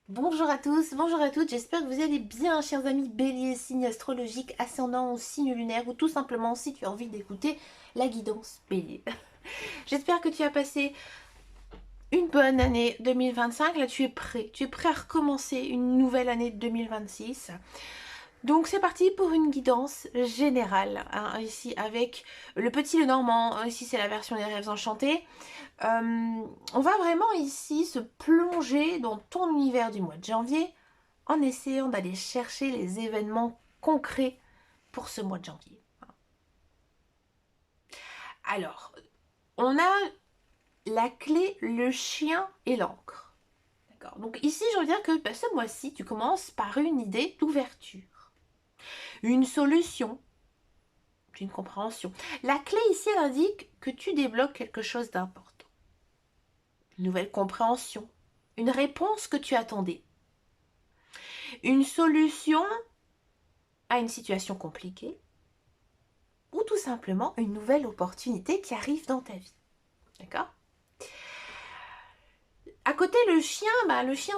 Bonjour à tous, bonjour à toutes, j'espère que vous allez bien, chers amis bélier, signe astrologique, ascendant ou signe lunaire, ou tout simplement si tu as envie d'écouter la guidance bélier. J'espère que tu as passé une bonne année 2025, là tu es prêt à recommencer une nouvelle année 2026. Donc c'est parti pour une guidance générale, hein, ici avec le petit le normand, ici c'est la version des rêves enchantés. On va vraiment ici se plonger dans ton univers du mois de janvier en essayant d'aller chercher les événements concrets pour ce mois de janvier. Alors, on a la clé, le chien et l'encre. D'accord. Donc ici, je veux dire que ce mois-ci, tu commences par une idée d'ouverture, une solution, une compréhension. La clé ici, elle indique que tu débloques quelque chose d'important. Une nouvelle compréhension, une réponse que tu attendais, une solution à une situation compliquée, ou tout simplement une nouvelle opportunité qui arrive dans ta vie. D'accord? À côté, le chien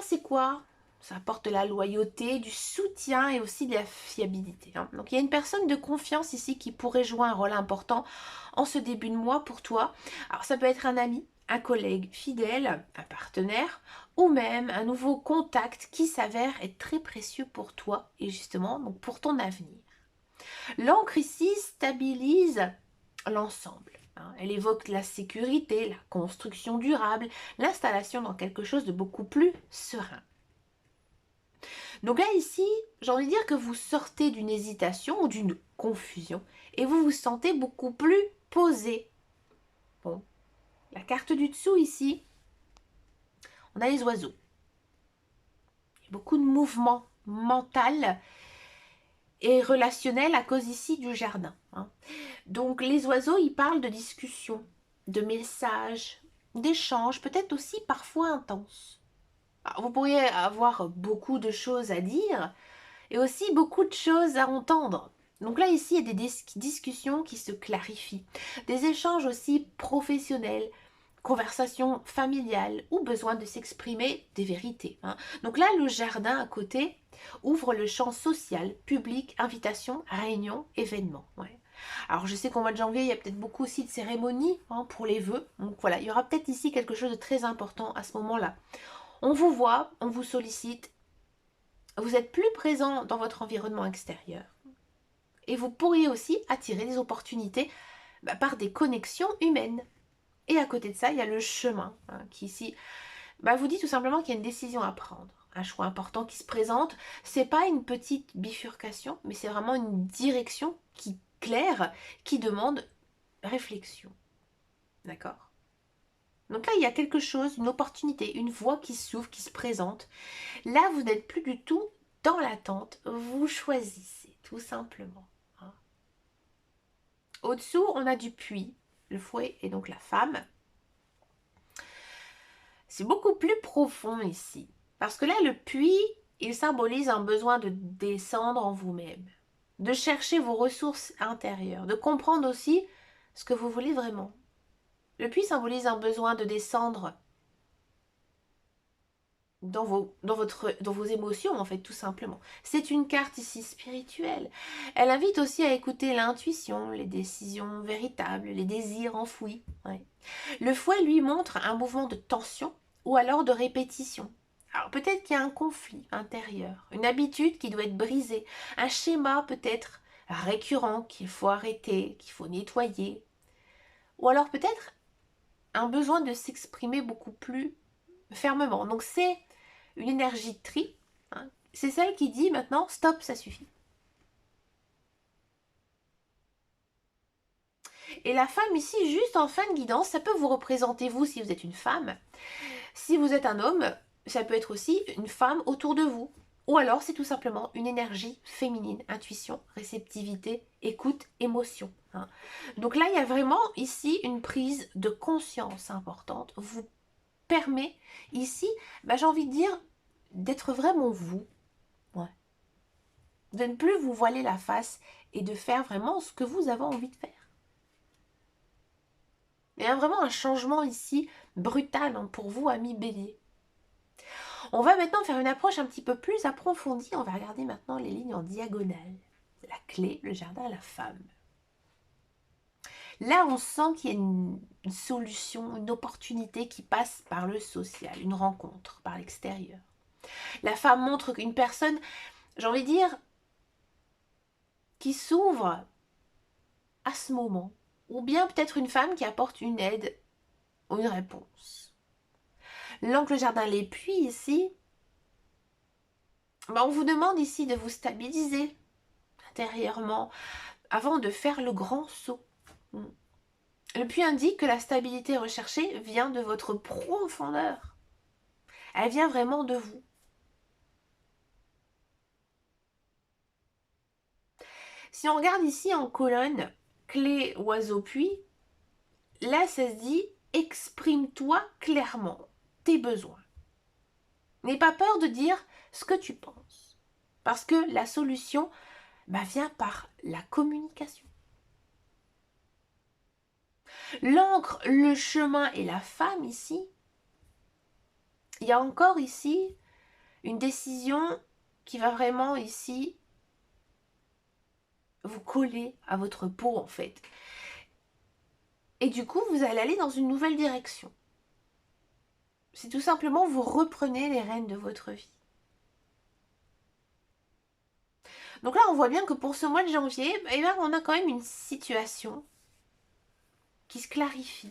c'est quoi? Ça apporte de la loyauté, du soutien et aussi de la fiabilité. Hein. Donc il y a une personne de confiance ici qui pourrait jouer un rôle important en ce début de mois pour toi. Alors ça peut être un ami, un collègue fidèle, un partenaire ou même un nouveau contact qui s'avère être très précieux pour toi et justement donc pour ton avenir. L'encre ici stabilise l'ensemble. Hein. Elle évoque la sécurité, la construction durable, l'installation dans quelque chose de beaucoup plus serein. Donc là ici, j'ai envie de dire que vous sortez d'une hésitation ou d'une confusion et vous vous sentez beaucoup plus posé. Bon, la carte du dessous ici, on a les oiseaux. Il y a beaucoup de mouvements mental et relationnel à cause ici du jardin. Hein. Donc les oiseaux, ils parlent de discussion, de messages, d'échanges, peut-être aussi parfois intenses. Alors, vous pourriez avoir beaucoup de choses à dire et aussi beaucoup de choses à entendre. Donc là, ici, il y a des discussions qui se clarifient, des échanges aussi professionnels, conversations familiales ou besoin de s'exprimer des vérités. Hein. Donc là, le jardin à côté ouvre le champ social, public, invitation, réunion, événement. Ouais. Alors je sais qu'au mois de janvier, il y a peut-être beaucoup aussi de cérémonies pour les vœux. Donc voilà, il y aura peut-être ici quelque chose de très important à ce moment-là. On vous voit, on vous sollicite, vous êtes plus présent dans votre environnement extérieur. Et vous pourriez aussi attirer des opportunités par des connexions humaines. Et à côté de ça, il y a le chemin qui ici vous dit tout simplement qu'il y a une décision à prendre. Un choix important qui se présente. C'est pas une petite bifurcation, mais c'est vraiment une direction qui claire, qui demande réflexion. D'accord? Donc là, il y a quelque chose, une opportunité, une voie qui s'ouvre, qui se présente. Là, vous n'êtes plus du tout dans l'attente. Vous choisissez, tout simplement. Hein. Au-dessous, on a du puits, le fouet et donc la femme. C'est beaucoup plus profond ici. Parce que là, le puits, il symbolise un besoin de descendre en vous-même, de chercher vos ressources intérieures, de comprendre aussi ce que vous voulez vraiment. Le puits symbolise un besoin de descendre dans vos émotions, en fait, tout simplement. C'est une carte ici spirituelle. Elle invite aussi à écouter l'intuition, les décisions véritables, les désirs enfouis. Ouais. Le fouet, lui, montre un mouvement de tension ou alors de répétition. Alors peut-être qu'il y a un conflit intérieur, une habitude qui doit être brisée, un schéma peut-être récurrent qu'il faut arrêter, qu'il faut nettoyer. Ou alors peut-être un besoin de s'exprimer beaucoup plus fermement. Donc c'est une énergie de tri. Hein. C'est celle qui dit maintenant stop, ça suffit. Et la femme ici, juste en fin de guidance, ça peut vous représenter vous si vous êtes une femme. Si vous êtes un homme, ça peut être aussi une femme autour de vous. Ou alors c'est tout simplement une énergie féminine, intuition, réceptivité, écoute, émotion. Hein. Donc là, il y a vraiment ici une prise de conscience importante. Vous permet ici, j'ai envie de dire, d'être vraiment vous. Ouais. De ne plus vous voiler la face et de faire vraiment ce que vous avez envie de faire. Il y a vraiment un changement ici brutal pour vous, amis bélier. On va maintenant faire une approche un petit peu plus approfondie. On va regarder maintenant les lignes en diagonale. La clé, le jardin, la femme. Là, on sent qu'il y a une solution, une opportunité qui passe par le social, une rencontre par l'extérieur. La femme montre qu'une personne, j'ai envie de dire, qui s'ouvre à ce moment. Ou bien peut-être une femme qui apporte une aide ou une réponse. L'oncle jardin l'épuis ici, on vous demande ici de vous stabiliser intérieurement avant de faire le grand saut. Le puits indique que la stabilité recherchée vient de votre profondeur. Elle vient vraiment de vous. Si on regarde ici en colonne, clé, oiseau, puits, là ça se dit exprime-toi clairement tes besoins. N'aie pas peur de dire ce que tu penses. Parce que la solution vient par la communication. L'encre, le chemin et la femme ici, il y a encore ici une décision qui va vraiment ici vous coller à votre peau en fait. Et du coup, vous allez aller dans une nouvelle direction. C'est tout simplement vous reprenez les rênes de votre vie. Donc là, on voit bien que pour ce mois de janvier, on a quand même une situation qui se clarifie.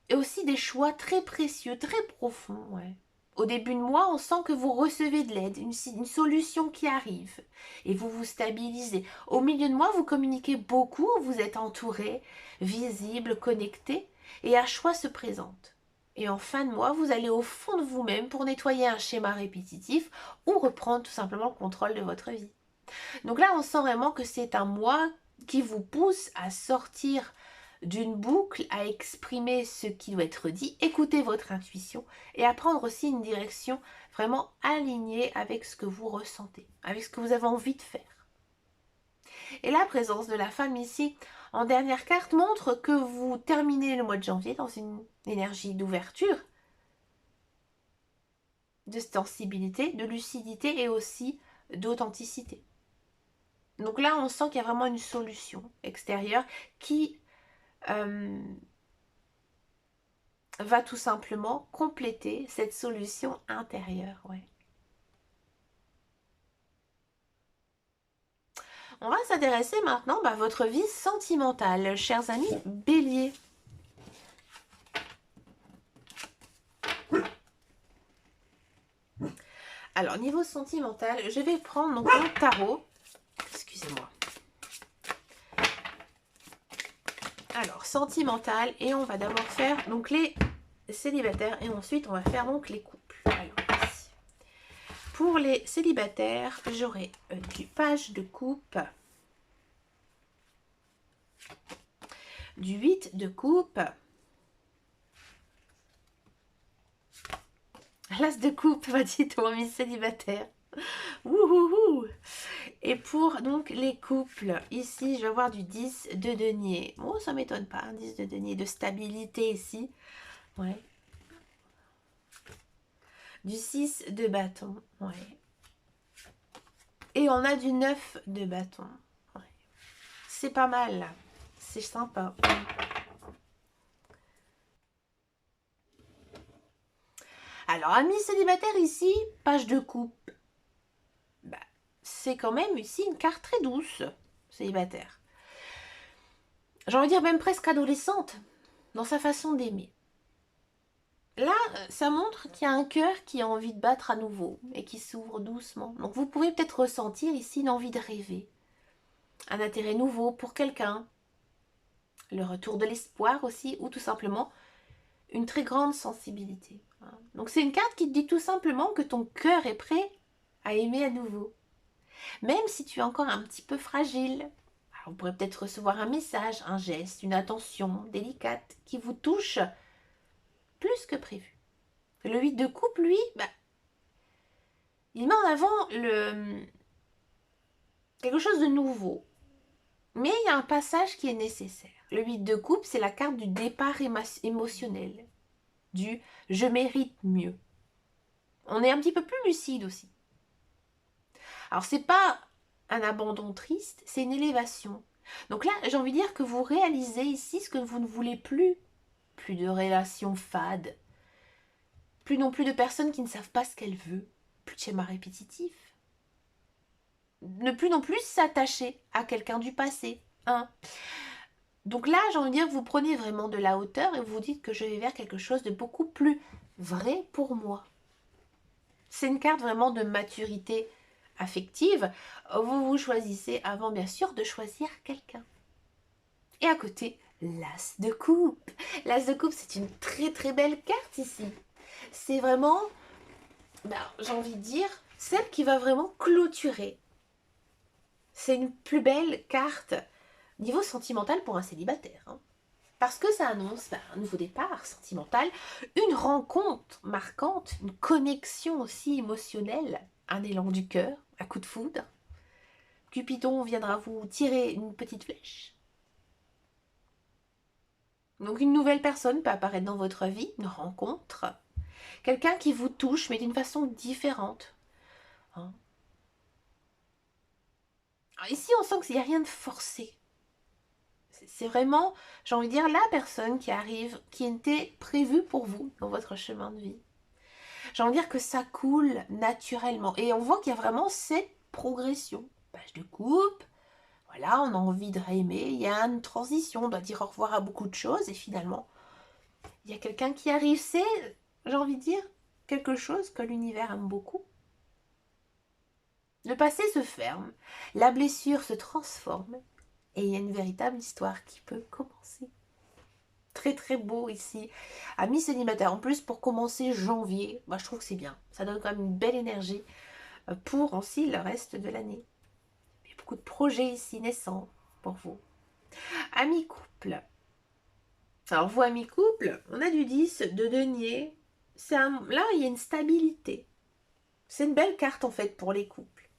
Et aussi des choix très précieux, très profonds. Ouais. Au début de mois, on sent que vous recevez de l'aide, une solution qui arrive. Et vous vous stabilisez. Au milieu de mois, vous communiquez beaucoup, vous êtes entouré, visible, connecté. Et un choix se présente. Et en fin de mois, vous allez au fond de vous-même pour nettoyer un schéma répétitif ou reprendre tout simplement le contrôle de votre vie. Donc là, on sent vraiment que c'est un mois qui vous pousse à sortir d'une boucle, à exprimer ce qui doit être dit, écouter votre intuition et à prendre aussi une direction vraiment alignée avec ce que vous ressentez, avec ce que vous avez envie de faire. Et la présence de la femme ici, en dernière carte, montre que vous terminez le mois de janvier dans une énergie d'ouverture, de sensibilité, de lucidité et aussi d'authenticité. Donc là, on sent qu'il y a vraiment une solution extérieure qui va tout simplement compléter cette solution intérieure. Ouais. On va s'intéresser maintenant à votre vie sentimentale, chers amis Bélier. Alors, niveau sentimental, je vais prendre donc mon tarot. Excusez-moi. Alors, sentimental, et on va d'abord faire donc les célibataires, et ensuite on va faire donc les couples. Alors, ici. Pour les célibataires, j'aurai du page de coupe, du 8 de coupe, l'as de coupe, va dites-moi, mes célibataires. Wouhouhou. Et pour donc les couples, ici je vais avoir du 10 de denier. Oh, ça m'étonne pas, un 10 de denier, de stabilité ici. Ouais. Du 6 de bâton. Ouais. Et on a du 9 de bâton. Ouais. C'est pas mal là. C'est sympa. Alors, amis célibataires ici, page de coupe. C'est quand même ici une carte très douce, célibataire. J'ai envie de dire même presque adolescente dans sa façon d'aimer. Là, ça montre qu'il y a un cœur qui a envie de battre à nouveau et qui s'ouvre doucement. Donc vous pouvez peut-être ressentir ici une envie de rêver, un intérêt nouveau pour quelqu'un, le retour de l'espoir aussi, ou tout simplement une très grande sensibilité. Donc c'est une carte qui te dit tout simplement que ton cœur est prêt à aimer à nouveau. Même si tu es encore un petit peu fragile, alors vous pourrez peut-être recevoir un message, un geste, une attention délicate qui vous touche plus que prévu. Le 8 de coupe, lui, il met en avant quelque chose de nouveau. Mais il y a un passage qui est nécessaire. Le 8 de coupe, c'est la carte du départ émotionnel, du « je mérite mieux ». On est un petit peu plus lucide aussi. Alors, c'est pas un abandon triste, c'est une élévation. Donc là, j'ai envie de dire que vous réalisez ici ce que vous ne voulez plus. Plus de relations fades. Plus non plus de personnes qui ne savent pas ce qu'elles veulent. Plus de schémas répétitifs. Ne plus non plus s'attacher à quelqu'un du passé. Hein. Donc là, j'ai envie de dire que vous prenez vraiment de la hauteur et vous vous dites que je vais vers quelque chose de beaucoup plus vrai pour moi. C'est une carte vraiment de maturité affective. Vous vous choisissez avant, bien sûr, de choisir quelqu'un. Et à côté, l'as de coupe. L'as de coupe, c'est une très très belle carte ici. C'est vraiment, j'ai envie de dire, celle qui va vraiment clôturer. C'est une plus belle carte niveau sentimental pour un célibataire. Hein. Parce que ça annonce un nouveau départ sentimental, une rencontre marquante, une connexion aussi émotionnelle, un élan du cœur, un coup de foudre. Cupidon viendra vous tirer une petite flèche. Donc une nouvelle personne peut apparaître dans votre vie, une rencontre. Quelqu'un qui vous touche, mais d'une façon différente. Hein. Ici, on sent qu'il n'y a rien de forcé. C'est vraiment, j'ai envie de dire, la personne qui arrive, qui était prévue pour vous dans votre chemin de vie. J'ai envie de dire que ça coule naturellement. Et on voit qu'il y a vraiment cette progression. Page de coupe, voilà, on a envie de réaimer, il y a une transition, on doit dire au revoir à beaucoup de choses. Et finalement, il y a quelqu'un qui arrive. C'est, j'ai envie de dire, quelque chose que l'univers aime beaucoup. Le passé se ferme, la blessure se transforme. Et il y a une véritable histoire qui peut commencer. Très très beau ici. Amis célibataires. En plus, pour commencer janvier, je trouve que c'est bien. Ça donne quand même une belle énergie pour aussi le reste de l'année. Il y a beaucoup de projets ici naissants pour vous. Amis couple. Alors vous, amis couple, on a du 10 de denier. Là, il y a une stabilité. C'est une belle carte en fait pour les couples.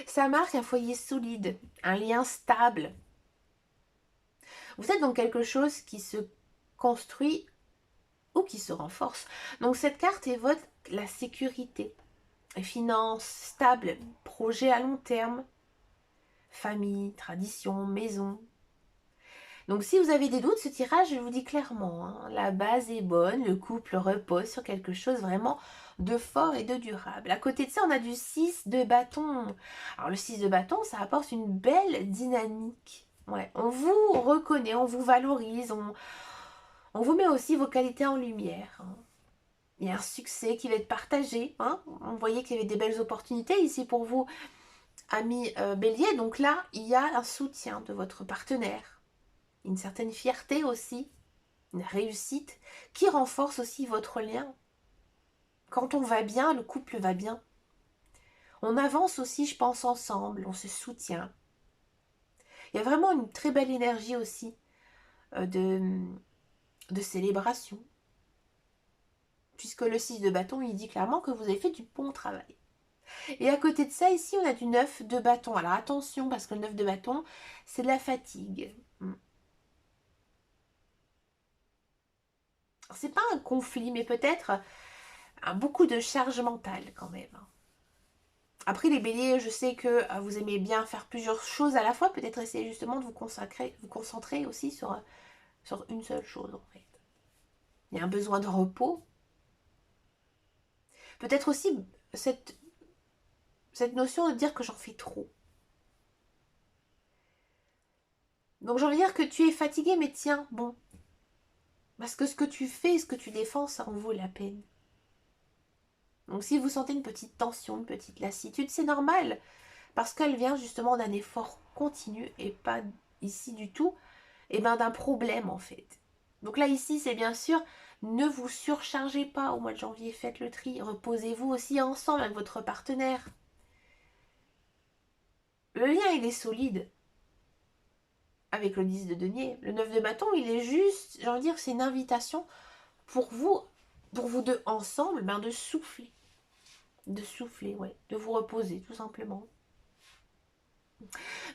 Ça marque un foyer solide, un lien stable. Vous êtes dans quelque chose qui se construit ou qui se renforce. Donc cette carte évoque la sécurité, les finances stables, projet à long terme, famille, tradition, maison. Donc si vous avez des doutes, ce tirage, je vous dis clairement, hein, la base est bonne, le couple repose sur quelque chose vraiment de fort et de durable. À côté de ça, on a du 6 de bâton. Alors le 6 de bâton, ça apporte une belle dynamique. Ouais, on vous reconnaît, on vous valorise, on vous met aussi vos qualités en lumière. Hein. Il y a un succès qui va être partagé. Hein. On voyait qu'il y avait des belles opportunités ici pour vous, amis bélier. Donc là, il y a un soutien de votre partenaire. Une certaine fierté aussi. Une réussite qui renforce aussi votre lien. Quand on va bien, le couple va bien. On avance aussi, je pense, ensemble. On se soutient. Il y a vraiment une très belle énergie aussi de célébration. Puisque le 6 de bâton, il dit clairement que vous avez fait du bon travail. Et à côté de ça, ici, on a du 9 de bâton. Alors attention, parce que le 9 de bâton, c'est de la fatigue. C'est pas un conflit, mais peut-être beaucoup de charge mentale quand même. Après, les béliers, je sais que vous aimez bien faire plusieurs choses à la fois. Peut-être essayer justement de vous concentrer aussi sur une seule chose, en fait. Il y a un besoin de repos. Peut-être aussi cette notion de dire que j'en fais trop. Donc j'ai envie de dire que tu es fatigué, mais tiens, bon. Parce que ce que tu fais, ce que tu défends, ça en vaut la peine. Donc si vous sentez une petite tension, une petite lassitude, c'est normal. Parce qu'elle vient justement d'un effort continu et pas ici du tout, et d'un problème en fait. Donc là ici, c'est bien sûr, ne vous surchargez pas au mois de janvier, faites le tri, reposez-vous aussi ensemble avec votre partenaire. Le lien, il est solide avec le 10 de denier. Le 9 de bâton, il est juste, j'ai envie de dire, c'est une invitation pour vous deux ensemble, de souffler. De souffler, ouais. De vous reposer, tout simplement.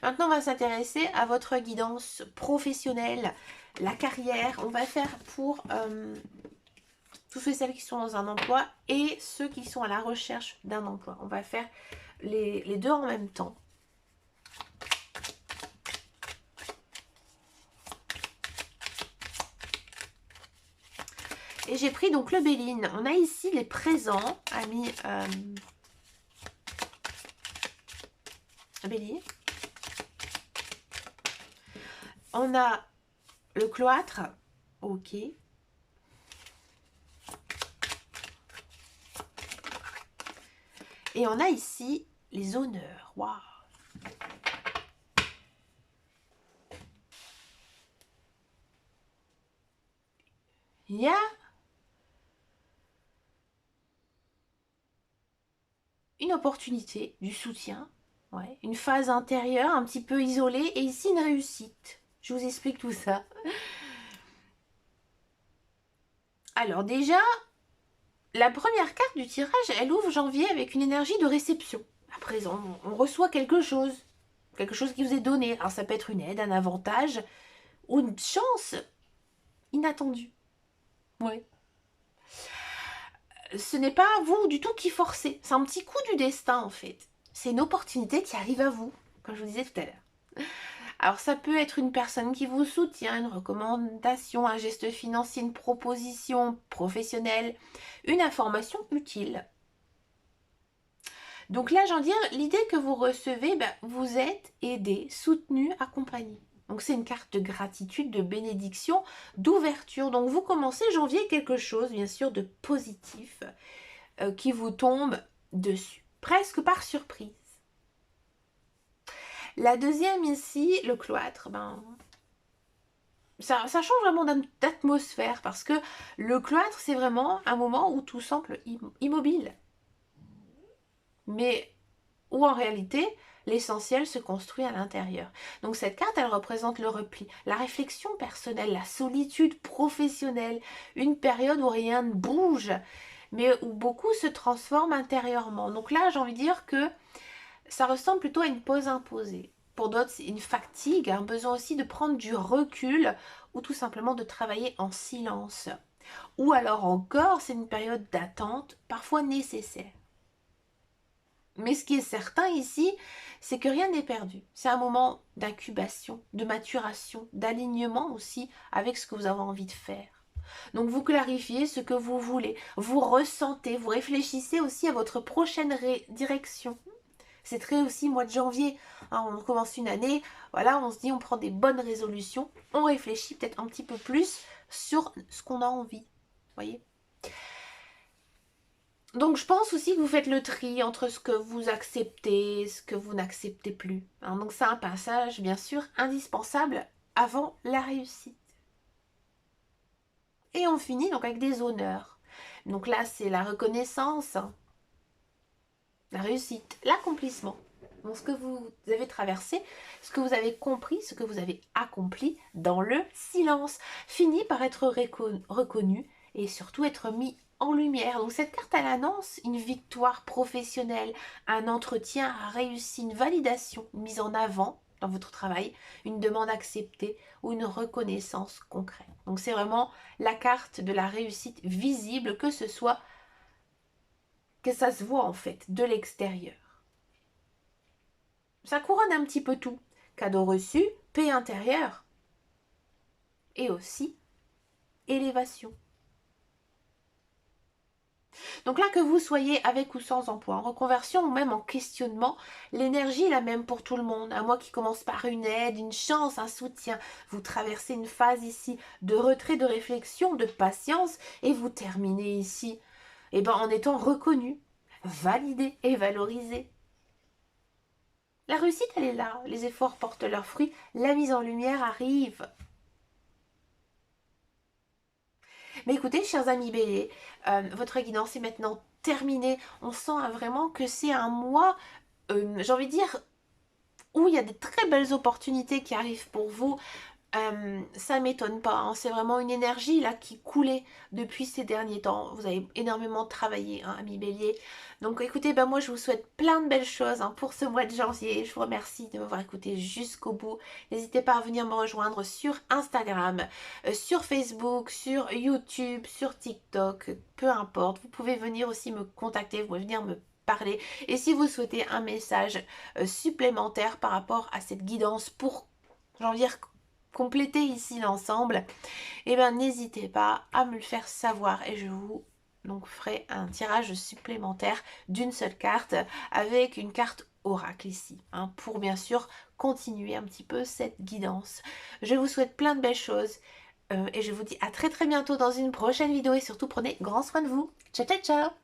Maintenant, on va s'intéresser à votre guidance professionnelle, la carrière. On va faire pour toutes celles qui sont dans un emploi et ceux qui sont à la recherche d'un emploi. On va faire les deux en même temps. Et j'ai pris donc le Béline. On a ici les présents, amis Bélier. On a le cloître, ok. Et on a ici les honneurs, waouh. Il y a une opportunité, du soutien, ouais, une phase intérieure un petit peu isolée et ici une réussite. Je vous explique tout ça. Alors déjà, la première carte du tirage, elle ouvre janvier avec une énergie de réception. À présent, on reçoit quelque chose qui vous est donné. Alors ça peut être une aide, un avantage ou une chance inattendue. Ouais. Ce n'est pas vous du tout qui forcez. C'est un petit coup du destin en fait. C'est une opportunité qui arrive à vous, comme je vous disais tout à l'heure. Alors ça peut être une personne qui vous soutient, une recommandation, un geste financier, une proposition professionnelle, une information utile. Donc là, j'en dis, l'idée que vous recevez, vous êtes aidé, soutenu, accompagné. Donc c'est une carte de gratitude, de bénédiction, d'ouverture. Donc vous commencez janvier quelque chose, bien sûr, de positif qui vous tombe dessus, presque par surprise. La deuxième ici, le cloître, ça change vraiment d'atmosphère parce que le cloître, c'est vraiment un moment où tout semble immobile. Mais où en réalité, l'essentiel se construit à l'intérieur. Donc cette carte, elle représente le repli, la réflexion personnelle, la solitude professionnelle, une période où rien ne bouge, mais où beaucoup se transforment intérieurement. Donc là, j'ai envie de dire que ça ressemble plutôt à une pause imposée. Pour d'autres, c'est une fatigue, un besoin aussi de prendre du recul ou tout simplement de travailler en silence. Ou alors encore, c'est une période d'attente, parfois nécessaire. Mais ce qui est certain ici, c'est que rien n'est perdu. C'est un moment d'incubation, de maturation, d'alignement aussi avec ce que vous avez envie de faire. Donc vous clarifiez ce que vous voulez, vous ressentez, vous réfléchissez aussi à votre prochaine direction. C'est très aussi mois de janvier, hein, on commence une année, voilà, on se dit on prend des bonnes résolutions, on réfléchit peut-être un petit peu plus sur ce qu'on a envie, voyez. Donc je pense aussi que vous faites le tri entre ce que vous acceptez et ce que vous n'acceptez plus. Hein. Donc c'est un passage bien sûr indispensable avant la réussite. Et on finit donc avec des honneurs. Donc là c'est la reconnaissance, la réussite, l'accomplissement. Donc ce que vous avez traversé, ce que vous avez compris, ce que vous avez accompli dans le silence, finit par être reconnu et surtout être mis en lumière. Donc cette carte, elle annonce une victoire professionnelle, un entretien réussi, une validation, une mise en avant dans votre travail, une demande acceptée ou une reconnaissance concrète. Donc c'est vraiment la carte de la réussite visible, que ce soit, que ça se voit en fait de l'extérieur. Ça couronne un petit peu tout. Cadeau reçu, paix intérieure et aussi élévation. Donc là, que vous soyez avec ou sans emploi, en reconversion ou même en questionnement, l'énergie est la même pour tout le monde. Un mois qui commence par une aide, une chance, un soutien. Vous traversez une phase ici de retrait, de réflexion, de patience et vous terminez ici en étant reconnu, validé et valorisé. La réussite, elle est là. Les efforts portent leurs fruits. La mise en lumière arrive. Mais écoutez, chers amis béliers, votre guidance est maintenant terminée. On sent vraiment que c'est un mois, j'ai envie de dire, où il y a des très belles opportunités qui arrivent pour vous. Ça m'étonne pas, hein. C'est vraiment une énergie là qui coulait depuis ces derniers temps. Vous avez énormément travaillé, hein, ami Bélier. Donc écoutez, ben moi je vous souhaite plein de belles choses, hein, pour ce mois de janvier. Je vous remercie de m'avoir écouté jusqu'au bout. N'hésitez pas à venir me rejoindre sur Instagram, sur Facebook, sur YouTube, sur TikTok, peu importe. Vous pouvez venir aussi me contacter, vous pouvez venir me parler. Et si vous souhaitez un message supplémentaire par rapport à cette guidance pour, j'ai envie de dire, compléter ici l'ensemble, et bien n'hésitez pas à me le faire savoir et je vous donc ferai un tirage supplémentaire d'une seule carte avec une carte oracle ici, hein, pour bien sûr continuer un petit peu cette guidance. Je vous souhaite plein de belles choses et je vous dis à très très bientôt dans une prochaine vidéo et surtout prenez grand soin de vous. Ciao ciao ciao.